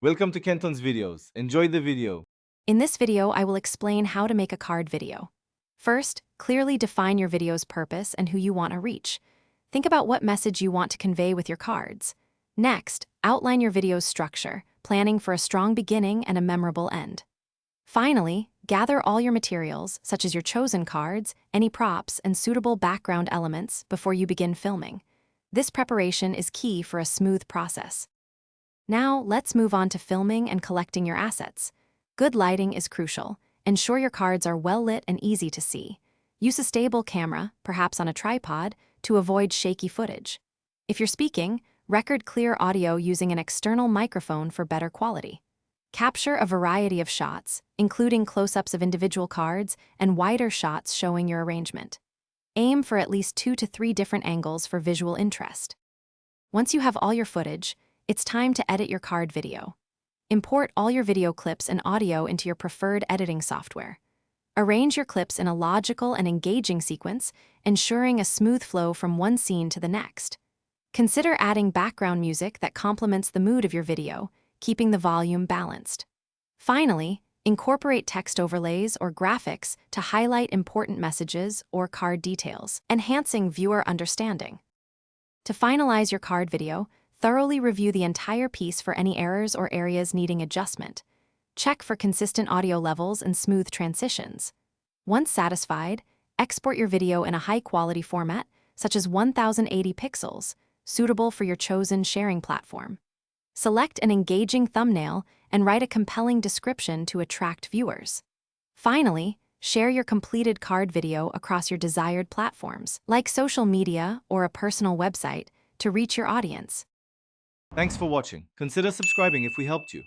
Welcome to Kenton's videos. Enjoy the video. In this video, I will explain how to make a card video. First, clearly define your video's purpose and who you want to reach. Think about what message you want to convey with your cards. Next, outline your video's structure, planning for a strong beginning and a memorable end. Finally, gather all your materials, such as your chosen cards, any props, and suitable background elements before you begin filming. This preparation is key for a smooth process. Now, let's move on to filming and collecting your assets. Good lighting is crucial. Ensure your cards are well lit and easy to see. Use a stable camera, perhaps on a tripod, to avoid shaky footage. If you're speaking, record clear audio using an external microphone for better quality. Capture a variety of shots, including close-ups of individual cards and wider shots showing your arrangement. Aim for at least 2 to 3 different angles for visual interest. Once you have all your footage, it's time to edit your card video. Import all your video clips and audio into your preferred editing software. Arrange your clips in a logical and engaging sequence, ensuring a smooth flow from one scene to the next. Consider adding background music that complements the mood of your video, keeping the volume balanced. Finally, incorporate text overlays or graphics to highlight important messages or card details, enhancing viewer understanding. To finalize your card video, thoroughly review the entire piece for any errors or areas needing adjustment. Check for consistent audio levels and smooth transitions. Once satisfied, export your video in a high-quality format, such as 1080 pixels, suitable for your chosen sharing platform. Select an engaging thumbnail and write a compelling description to attract viewers. Finally, share your completed card video across your desired platforms, like social media or a personal website, to reach your audience. Thanks for watching. Consider subscribing if we helped you.